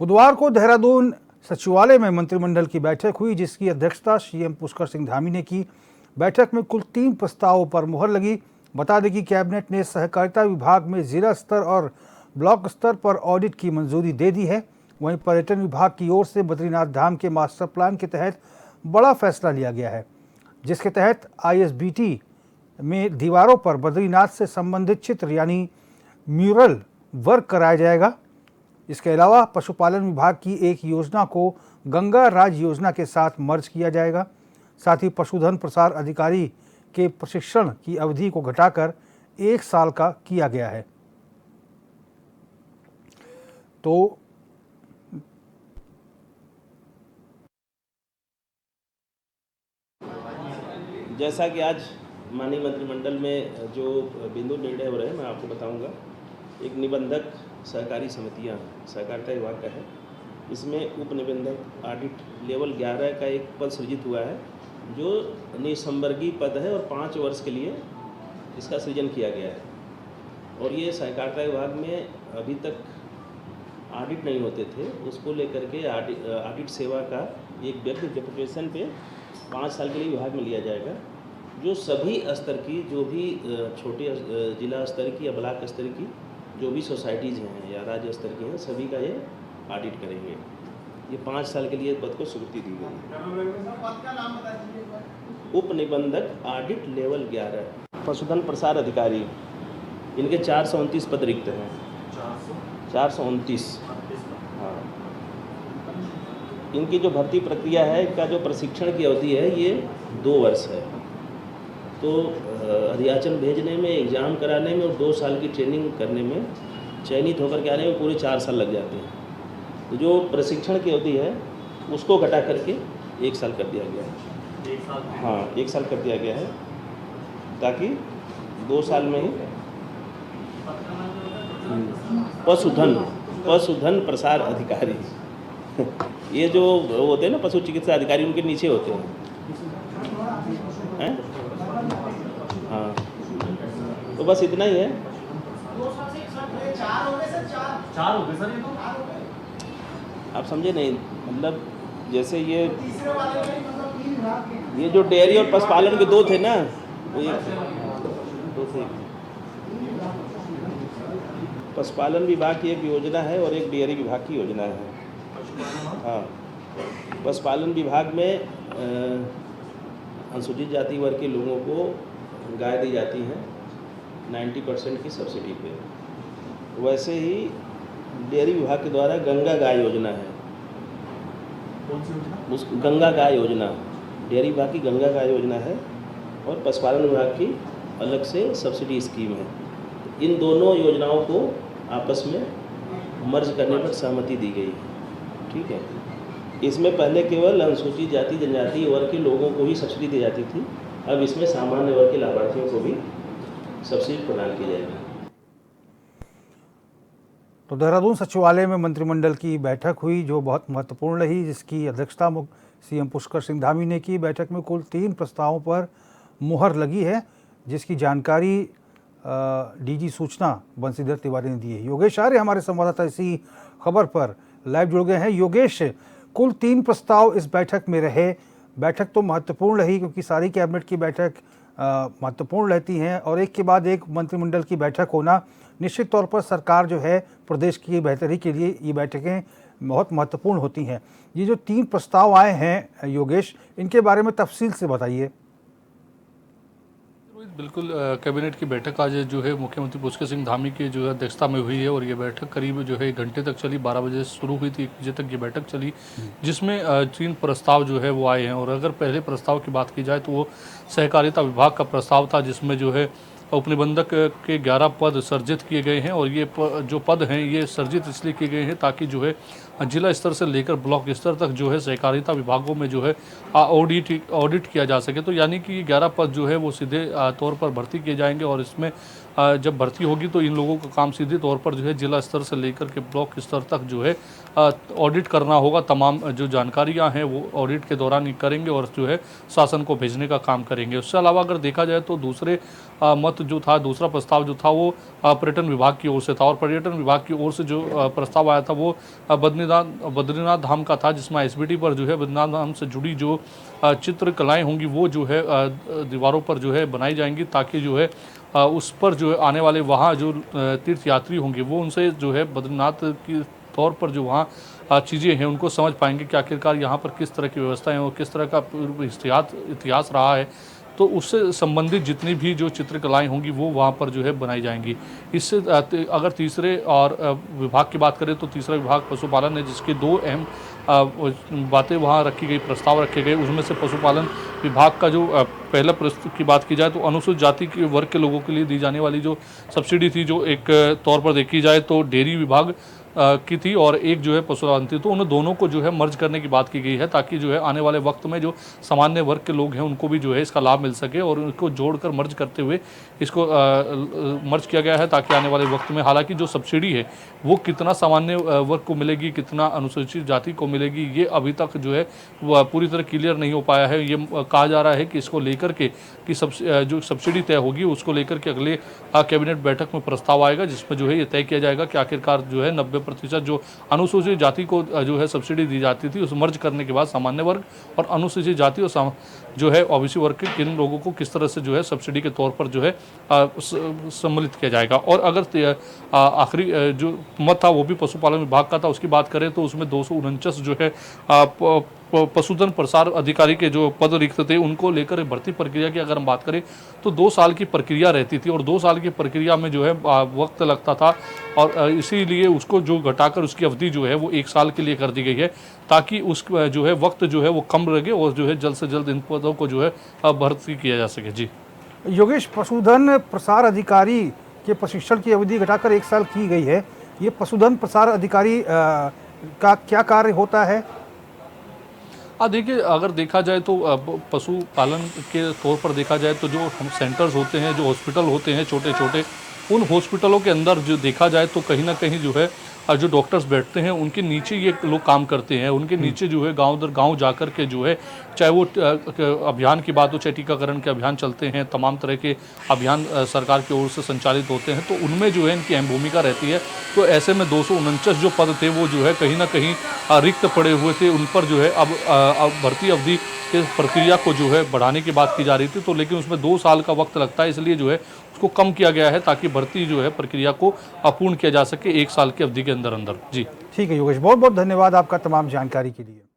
बुधवार को देहरादून सचिवालय में मंत्रिमंडल की बैठक हुई, जिसकी अध्यक्षता सीएम पुष्कर सिंह धामी ने की। बैठक में कुल 3 प्रस्तावों पर मुहर लगी। बता दें कि कैबिनेट ने सहकारिता विभाग में जिला स्तर और ब्लॉक स्तर पर ऑडिट की मंजूरी दे दी है। वहीं पर्यटन विभाग की ओर से बद्रीनाथ धाम के मास्टर प्लान के तहत बड़ा फैसला लिया गया है, जिसके तहत ISBT में दीवारों पर बद्रीनाथ से संबंधित चित्र यानी म्यूरल वर्क कराया जाएगा। इसके अलावा पशुपालन विभाग की एक योजना को गंगा राज योजना के साथ मर्ज किया जाएगा। साथ ही पशुधन प्रसार अधिकारी के प्रशिक्षण की अवधि को घटाकर 1 साल का किया गया है। तो जैसा कि आज माननीय मंत्रिमंडल में जो बिंदु निर्णय हो रहे हैं, मैं आपको बताऊंगा। एक निबंधक सहकारी समितियां सहकारिता विभाग का है, इसमें उप निबंधक ऑडिट लेवल 11 का एक पद सृजित हुआ है, जो निसंवर्गीय पद है और 5 वर्ष के लिए इसका सृजन किया गया है। और ये सहकारिता विभाग में अभी तक ऑडिट नहीं होते थे, उसको लेकर के ऑडिट सेवा का एक व्यक्ति डेपुटेशन पे 5 साल के लिए विभाग में लिया जाएगा, जो सभी स्तर की, जो भी छोटे जिला स्तर की या ब्लॉक स्तर की जो भी सोसाइटीज़ हैं या राज्य स्तर की हैं, सभी का ये ऑडिट करेंगे। ये 5 साल के लिए पद को स्वीकृति दी गई। उप निबंधक ऑडिट लेवल 11 पशुधन प्रसार अधिकारी, इनके 429 पद रिक्त हैं। 429। हाँ, इनकी जो भर्ती प्रक्रिया है, इनका जो प्रशिक्षण की अवधि है, ये 2 वर्ष है। तो अधियाचन भेजने में, एग्ज़ाम कराने में और 2 साल की ट्रेनिंग करने में, चयनित होकर के आने में पूरे 4 साल लग जाते हैं। तो जो प्रशिक्षण की अवधि है उसको घटा करके 1 साल कर दिया गया है। 1 साल? हाँ, 1 साल कर दिया गया है, ताकि 2 साल में ही पशुधन प्रसार अधिकारी ये जो होते हैं ना, पशु चिकित्सा अधिकारी, उनके नीचे होते हैं। हाँ, तो बस इतना ही है। 4 हो गए सर। आप समझे नहीं? मतलब जैसे ये जो डेयरी और पशुपालन के 2 थे ना, वो ये 2 थे। पशुपालन विभाग की एक योजना है और एक डेयरी विभाग की योजना है। हाँ, पशुपालन विभाग में अनुसूचित जाति वर्ग के लोगों को गाय दी जाती है 90% की सब्सिडी पे। वैसे ही डेयरी विभाग के द्वारा गंगा गाय योजना है। कौन सी योजना? उस गंगा गाय योजना, डेयरी विभाग की गंगा गाय योजना है, और पशुपालन विभाग की अलग से सब्सिडी स्कीम है। इन दोनों योजनाओं को आपस में मर्ज करने पर सहमति दी गई है। ठीक है। इसमें पहले केवल अनुसूचित जाति जनजाति वर्ग के लोगों को ही सब्सिडी दी जाती थी, अब इसमें सामान्य वर्ग के लाभार्थियों को भी सब्सिडी प्रदान की जाएगी। तो देहरादून सचिवालय में मंत्रिमंडल की बैठक हुई, जो बहुत महत्वपूर्ण रही, जिसकी अध्यक्षता सीएम पुष्कर सिंह धामी ने की। बैठक में कुल 3 प्रस्तावों पर मुहर लगी है, जिसकी जानकारी DG सूचना बंशीधर तिवारी ने दी है। योगेश आर्य हमारे संवाददाता इसी खबर पर लाइव जुड़ गए हैं। योगेश, कुल 3 प्रस्ताव इस बैठक में रहे। बैठक तो महत्वपूर्ण रही, क्योंकि सारी कैबिनेट की बैठक महत्वपूर्ण रहती हैं, और एक के बाद एक मंत्रिमंडल की बैठक होना निश्चित तौर पर सरकार जो है प्रदेश की बेहतरी के लिए ये बैठकें बहुत महत्वपूर्ण होती हैं। ये जो 3 प्रस्ताव आए हैं योगेश, इनके बारे में तफसील से बताइए। बिल्कुल, कैबिनेट की बैठक आज जो है मुख्यमंत्री पुष्कर सिंह धामी की जो है अध्यक्षता में हुई है, और ये बैठक करीब जो है 1 घंटे तक चली। 12 बजे शुरू हुई थी, 1 बजे तक ये बैठक चली, जिसमें 3 प्रस्ताव जो है वो आए हैं। और अगर पहले प्रस्ताव की बात की जाए तो वो सहकारिता विभाग का प्रस्ताव था, जिसमें जो है उपनिबंधक के 11 पद सर्जित किए गए हैं। और ये जो पद हैं ये सर्जित इसलिए किए गए हैं ताकि जो है जिला स्तर से लेकर ब्लॉक स्तर तक जो है सहकारिता विभागों में जो है ऑडिट किया जा सके। तो यानी कि 11 पद जो है वो सीधे तौर पर भर्ती किए जाएंगे, और इसमें जब भर्ती होगी तो इन लोगों का काम सीधे तौर पर जो है जिला स्तर से लेकर के ब्लॉक स्तर तक जो है ऑडिट करना होगा। तमाम जो जानकारियां हैं वो ऑडिट के दौरान ही करेंगे और जो है शासन को भेजने का काम करेंगे। उससे अलावा अगर देखा जाए तो दूसरे मत जो था, दूसरा प्रस्ताव जो था वो पर्यटन विभाग की ओर से था और पर्यटन विभाग की ओर से जो प्रस्ताव आया था वो बद्रीनाथ धाम का था, जिसमें एसबीटी पर जो है बद्रीनाथ धाम से जुड़ी जो चित्रकलाएं होंगी वो जो है दीवारों पर जो है बनाई जाएंगी, ताकि जो है उस पर जो है आने वाले वहाँ जो तीर्थ यात्री होंगे वो उनसे जो है बद्रीनाथ की तौर पर जो वहाँ चीज़ें हैं उनको समझ पाएंगे कि आखिरकार यहाँ पर किस तरह की व्यवस्था है और किस तरह का इतिहास रहा है। तो उससे संबंधित जितनी भी जो चित्रकलाएं होंगी वो वहाँ पर जो है बनाई जाएंगी। इससे अगर तीसरे और विभाग की बात करें तो तीसरा विभाग पशुपालन है, जिसकी दो अहम बातें वहाँ रखी गई, प्रस्ताव रखे गए। उसमें से पशुपालन विभाग का जो पहला प्रस्तुत की बात की जाए तो अनुसूचित जाति के वर्ग के लोगों के लिए दी जाने वाली जो सब्सिडी थी, जो एक तौर पर देखी जाए तो डेयरी विभाग की थी और एक जो है पशुपालन थी, तो उन दोनों को जो है मर्ज करने की बात की गई है, ताकि जो है आने वाले वक्त में जो सामान्य वर्ग के लोग हैं उनको भी जो है इसका लाभ मिल सके और उनको जोड़कर मर्ज करते हुए इसको मर्ज किया गया है, ताकि आने वाले वक्त में हालांकि जो सब्सिडी है वो कितना सामान्य वर्ग को मिलेगी, कितना अनुसूचित जाति को मिलेगी, ये अभी तक जो है पूरी तरह क्लियर नहीं हो पाया है। ये कहा जा रहा है कि इसको लेकर के कि जो सब्सिडी तय होगी उसको लेकर के अगले कैबिनेट बैठक में प्रस्ताव आएगा, जिसमें जो है ये तय किया जाएगा कि आखिरकार जो है 90% जो अनुसूचित जाति को जो है सब्सिडी दी जाती थी उस मर्ज करने के बाद सामान्य वर्ग और अनुसूचित जाति और जो है ओबीसी वर्ग के किन लोगों को किस तरह से जो है सब्सिडी के तौर पर जो है सम्मिलित किया जाएगा। और अगर आखिरी जो मत था वो भी पशुपालन विभाग का था, उसकी बात करें तो उसमें 249 जो है पशुधन प्रसार अधिकारी के जो पद रिक्त थे उनको लेकर भर्ती प्रक्रिया की अगर हम बात करें तो 2 साल की प्रक्रिया रहती थी और 2 साल की प्रक्रिया में जो है वक्त लगता था और इसीलिए उसको जो घटाकर उसकी अवधि जो है वो 1 साल के लिए कर दी गई है, ताकि उस जो है वक्त जो है वो कम लगे और जो है जल्द से जल्द इन पदों को जो है भर्ती किया जा सके। जी योगेश, पशुधन प्रसार अधिकारी के प्रशिक्षण की अवधि घटाकर 1 साल की गई है। ये पशुधन प्रसार अधिकारी का क्या कार्य होता है? देखिए, अगर देखा जाए तो पशुपालन के तौर पर देखा जाए तो जो हम सेंटर्स होते हैं, जो हॉस्पिटल होते हैं छोटे छोटे, उन हॉस्पिटलों के अंदर जो देखा जाए तो कहीं ना कहीं जो है जो डॉक्टर्स बैठते हैं उनके नीचे ये लोग काम करते हैं। उनके नीचे जो है गांव दर गांव जाकर के जो है, चाहे वो अभियान की बात हो, चाहे टीकाकरण के अभियान चलते हैं, तमाम तरह के अभियान सरकार की ओर से संचालित होते हैं, तो उनमें जो है इनकी अहम भूमिका रहती है। तो ऐसे में 249 जो पद थे वो जो है कहीं ना कहीं रिक्त पड़े हुए थे, उन पर जो है अब भर्ती अवधि के प्रक्रिया को जो है बढ़ाने की बात की जा रही थी, तो लेकिन उसमें 2 साल का वक्त लगता है, इसलिए जो है उसको कम किया गया है ताकि भर्ती जो है प्रक्रिया को अपूर्ण किया जा सके 1 साल की अवधि के अंदर अंदर। जी ठीक है योगेश, बहुत बहुत धन्यवाद आपका तमाम जानकारी के लिए।